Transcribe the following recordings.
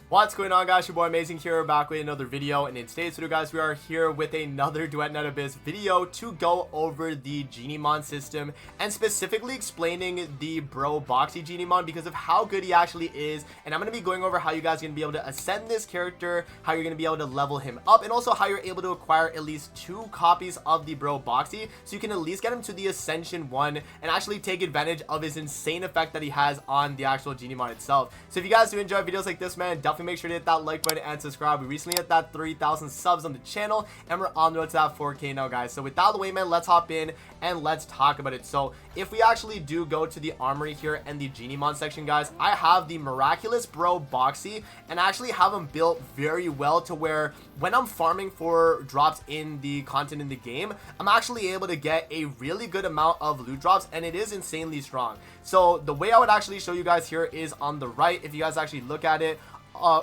What's going on, guys? Your boy Amazing here, back with another video, and in today's video, guys, we are here with another Duet Net Abyss video to go over the Genimon system and specifically explaining the Bro Boxy Genimon because of how good he actually is. And I'm going to be going over how you guys are going to be able to ascend this character, how you're going to be able to level him up, and also how you're able to acquire at least 2 copies of the Bro Boxy so you can at least get him to the Ascension 1 and actually take advantage of his insane effect that he has on the actual Genimon itself. So if you guys do enjoy videos like this, man, definitely make sure to hit that like button and subscribe. We recently hit that 3,000 subs on the channel and we're on the road to that 4K now, guys. So with that out of the way, man, let's hop in and let's talk about it. So if we actually do go to the armory here and the Genimon section, guys, I have the Miraculous Bro Boxy and I actually have him built very well to where when I'm farming for drops in the content in the game, I'm actually able to get a really good amount of loot drops, and it is insanely strong. So the way I would actually show you guys here is on the right. If you guys actually look at it,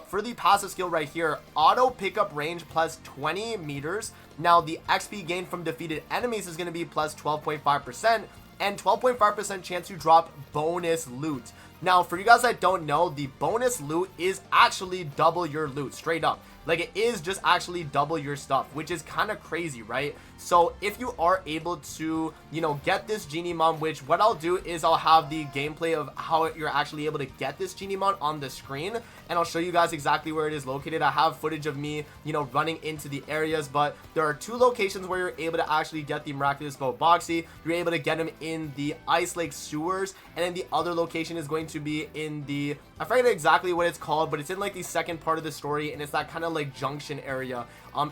for the passive skill right here, auto pickup range plus 20 meters. Now the XP gain from defeated enemies is going to be plus 12.5% and 12.5% chance to drop bonus loot. Now for you guys that don't know, the bonus loot is actually double your loot, straight up. Like, it is just actually double your stuff, which is kind of crazy, right? So if you are able to, you know, get this Genimon, which what I'll do is I'll have the gameplay of how you're actually able to get this Genimon on the screen, and I'll show you guys exactly where it is located. I have footage of me, you know, running into the areas, but there are 2 locations where you're able to actually get the Miraculous Bro Boxy. You're able to get him in the Ice Lake sewers, and then the other location is going to be in the, I forget exactly what it's called, but it's in like the second part of the story, and it's that kind of like junction area.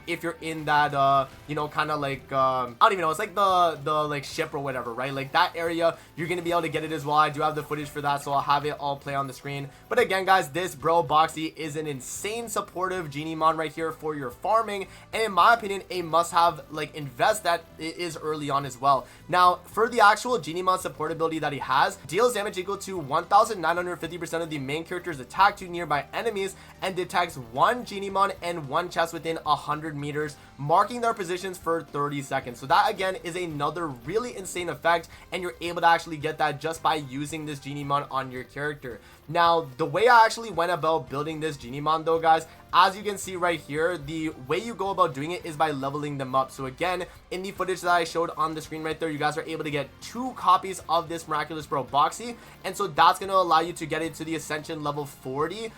If you're in that you know, kind of like I don't even know, it's like the like ship or whatever, right? Like that area, you're gonna be able to get it as well. I do have the footage for that, so I'll have it all play on the screen. But again, guys, this Bro Boxy is an insane supportive Genimon right here for your farming, and in my opinion, a must-have. Like, invest that it is early on as well. Now for the actual Genimon support ability that he has, deals damage equal to 1950% of the main character's attack to nearby enemies, and detects 1 Genimon and 1 chest within 100 meters, marking their positions for 30 seconds. So that again is another really insane effect, and you're able to actually get that just by using this Genimon on your character. Now the way I actually went about building this Genimon though, guys, as you can see right here, the way you go about doing it is by leveling them up. So again, in the footage that I showed on the screen right there, you guys are able to get 2 copies of this Miraculous Bro Boxy, and so that's going to allow you to get it to the Ascension level 40,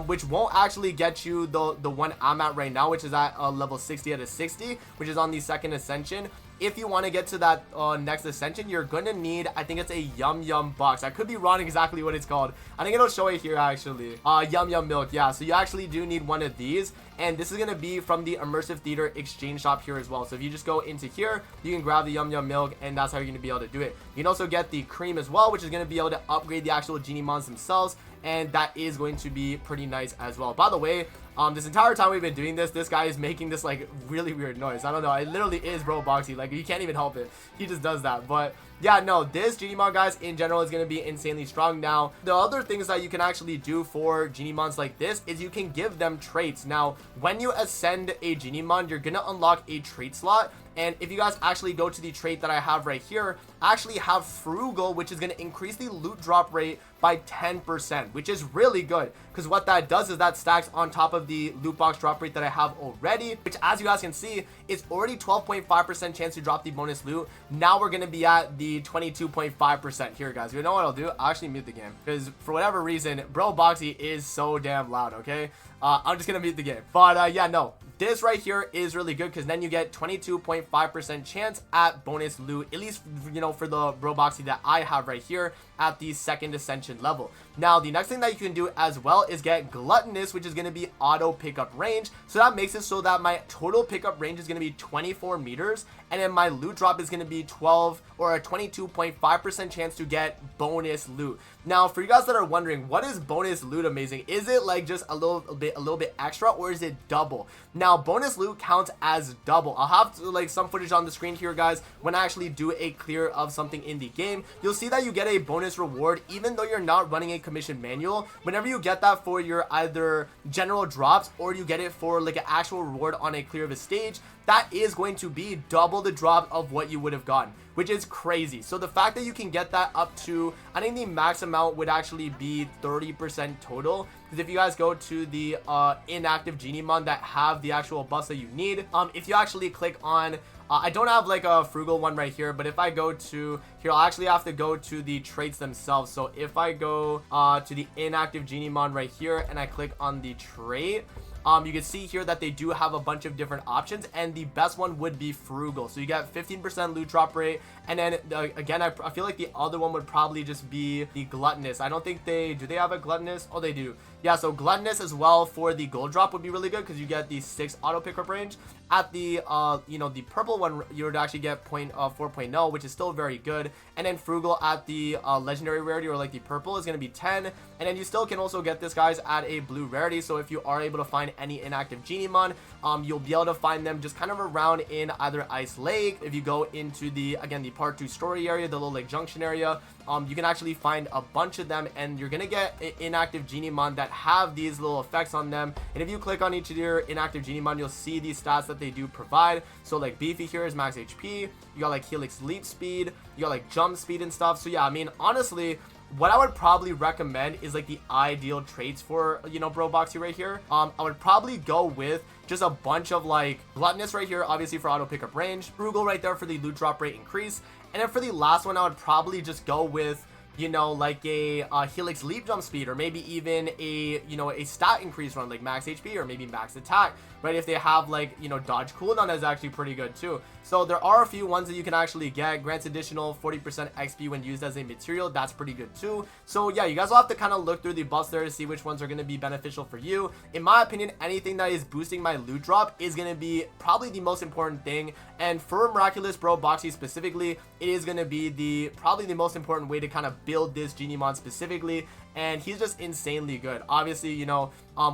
which won't actually get you the one I'm at right now, which is at level 60 out of 60, which is on the 2nd Ascension. If you want to get to that next Ascension, you're going to need, I think it's a Yum Yum box. I could be wrong exactly what it's called. I think it'll show it here actually. Yum Yum milk. Yeah, so you actually do need one of these, and this is going to be from the Immersive Theater exchange shop here as well. So if you just go into here, you can grab the Yum Yum milk, and that's how you're going to be able to do it. You can also get the cream as well, which is going to be able to upgrade the actual Genimons themselves, and that is going to be pretty nice as well. By the way, this entire time we've been doing this guy is making this like really weird noise. I don't know, it literally is Bro Boxy. Like, you can't even help it, he just does that. But yeah, no, this Genimon, guys, in general is going to be insanely strong. Now the other things that you can actually do for Genimons like this is you can give them traits. Now when you ascend a Genimon, you're gonna unlock a trait slot, and if you guys actually go to the trait that I have right here, I actually have Frugal, which is going to increase the loot drop rate by 10%, which is really good, because what that does is that stacks on top of the loot box drop rate that I have already, which as you guys can see is already 12.5% chance to drop the bonus loot. Now we're going to be at the 22.5% here, guys. You know what I'll do? I'll actually mute the game, because for whatever reason, Bro Boxy is so damn loud, okay? I'm just gonna mute the game. But yeah, no, this right here is really good, because then you get 22.5% chance at bonus loot, at least, you know, for the Bro Boxy that I have right here at the 2nd Ascension level. Now the next thing that you can do as well is get Gluttonous, which is going to be auto pickup range. So that makes it so that my total pickup range is going to be 24 meters, and then my loot drop is going to be 12 or a 22.5% chance to get bonus loot. Now for you guys that are wondering, what is bonus loot, Amazing? Is it like just a little bit extra, or is it double? Now bonus loot counts as double. I'll have like some footage on the screen here, guys. When I actually do a clear of something in the game, you'll see that you get a bonus reward even though you're not running a commission manual. Whenever you get that for your either general drops, or you get it for like an actual reward on a clear of a stage, that is going to be double the drop of what you would have gotten, which is crazy. So the fact that you can get that up to, I think the max amount would actually be 30% total, because if you guys go to the inactive genie mon that have the actual buffs that you need, if you actually click on I don't have like a frugal one right here, but if I go to here, I'll actually have to go to the traits themselves. So if I go to the inactive genie mon right here and I click on the trait, you can see here that they do have a bunch of different options, and the best one would be frugal. So you get 15% loot drop rate, and then again, I feel like the other one would probably just be the gluttonous. I don't think do they have a gluttonous? Oh, they do. Yeah, so gluttonous as well for the gold drop would be really good, because you get the 6 auto pickup range. At the the purple one, you would actually get 4.0, which is still very good. And then frugal at the legendary rarity, or like the purple, is going to be 10. And then you still can also get this, guys, at a blue rarity. So if you are able to find any inactive genie mon, you'll be able to find them just kind of around in either Ice Lake. If you go into the part 2 story area, the little like junction area, you can actually find a bunch of them, and you're gonna get inactive genie mon that have these little effects on them. And if you click on each of your inactive genie mon, you'll see these stats that they do provide. So like beefy here is max HP, you got like helix leap speed, you got like jump speed and stuff. So yeah, I mean, honestly, what I would probably recommend is like the ideal traits for, bro boxy right here. I would probably go with just a bunch of like gluttonous right here, obviously for auto pickup range, frugal right there for the loot drop rate increase, and then for the last one, I would probably just go with, like a helix leap jump speed, or maybe even a stat increase run, like max HP or maybe max attack, right? If they have like, dodge cooldown, that's actually pretty good too. So there are a few ones that you can actually get. Grants additional 40% XP when used as a material. That's pretty good too. So yeah, you guys will have to kind of look through the buffs there to see which ones are going to be beneficial for you. In my opinion, anything that is boosting my loot drop is going to be probably the most important thing. And for Miraculous Bro Boxy specifically, it is going to be probably the most important way to kind of build this genie mon specifically. And he's just insanely good. Obviously,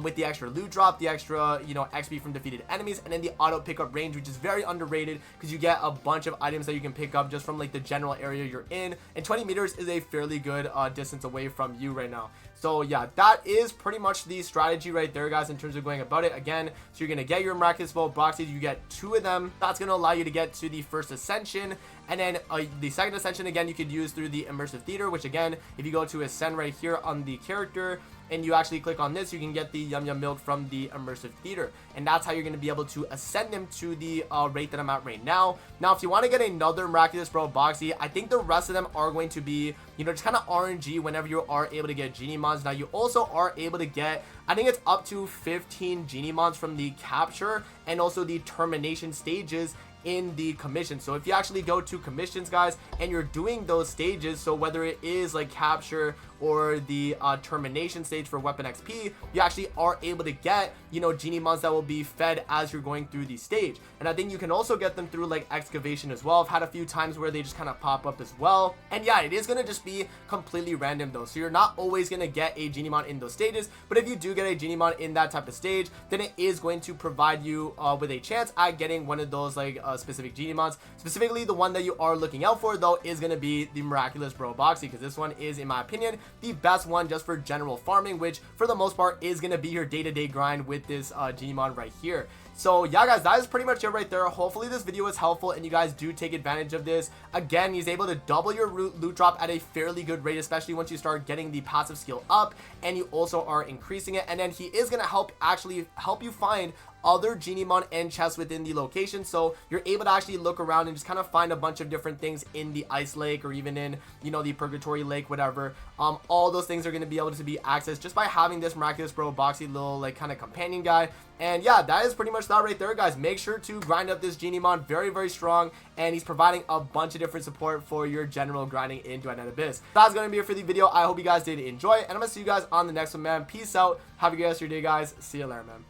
with the extra loot drop, the extra, XP from defeated enemies, and then the auto pickup range, which is very underrated because you get a bunch of items that you can pick up just from like the general area you're in. And 20 meters is a fairly good distance away from you right now. So yeah, that is pretty much the strategy right there, guys, in terms of going about it. Again, so you're going to get your Miraculous Bow boxes. You get 2 of them. That's going to allow you to get to the first ascension. And then the second ascension, again, you could use through the immersive theater, which again, if you go to ascend right here on the character and you actually click on this, you can get the Yum Yum Milk from the immersive theater. And that's how you're going to be able to ascend him to the rate that I'm at right now. Now, if you want to get another Miraculous Bro Boxy, I think the rest of them are going to be, just kind of RNG whenever you are able to get Genie Mons. Now, you also are able to get, I think it's up to 15 Genie Mons from the capture and also the termination stages in the commission. So if you actually go to commissions, guys, and you're doing those stages, so whether it is like capture or the termination stage for weapon XP, you actually are able to get, Genie Mons that will be fed as you're going through the stage. And I think you can also get them through like excavation as well. I've had a few times where they just kind of pop up as well. And yeah, it is going to just be completely random though. So you're not always going to get a Genie Mon in those stages, but if you do get a Genie Mon in that type of stage, then it is going to provide you with a chance at getting one of those like specific Genie Mons. Specifically, the one that you are looking out for though is going to be the Miraculous Bro Boxy, because this one is, in my opinion, the best one just for general farming, which for the most part is going to be your day-to-day grind with this Genie Mon right here. So yeah, guys, that is pretty much it right there. Hopefully this video was helpful and you guys do take advantage of this. Again, he's able to double your loot drop at a fairly good rate, especially once you start getting the passive skill up and you also are increasing it. And then he is going to actually help you find other Genie Mon and chests within the location, so you're able to actually look around and just kind of find a bunch of different things in the Ice Lake or even in, the Purgatory Lake, whatever. All those things are going to be able to be accessed just by having this Miraculous Bro Boxy little like kind of companion guy. And yeah, that is pretty much that right there, guys. Make sure to grind up this Genie Mon, very, very strong, and he's providing a bunch of different support for your general grinding in Duet Abyss. That's going to be it for the video. I hope you guys did enjoy, and I'm going to see you guys on the next one, man. Peace out. Have a good rest of your day, guys. See you later, man.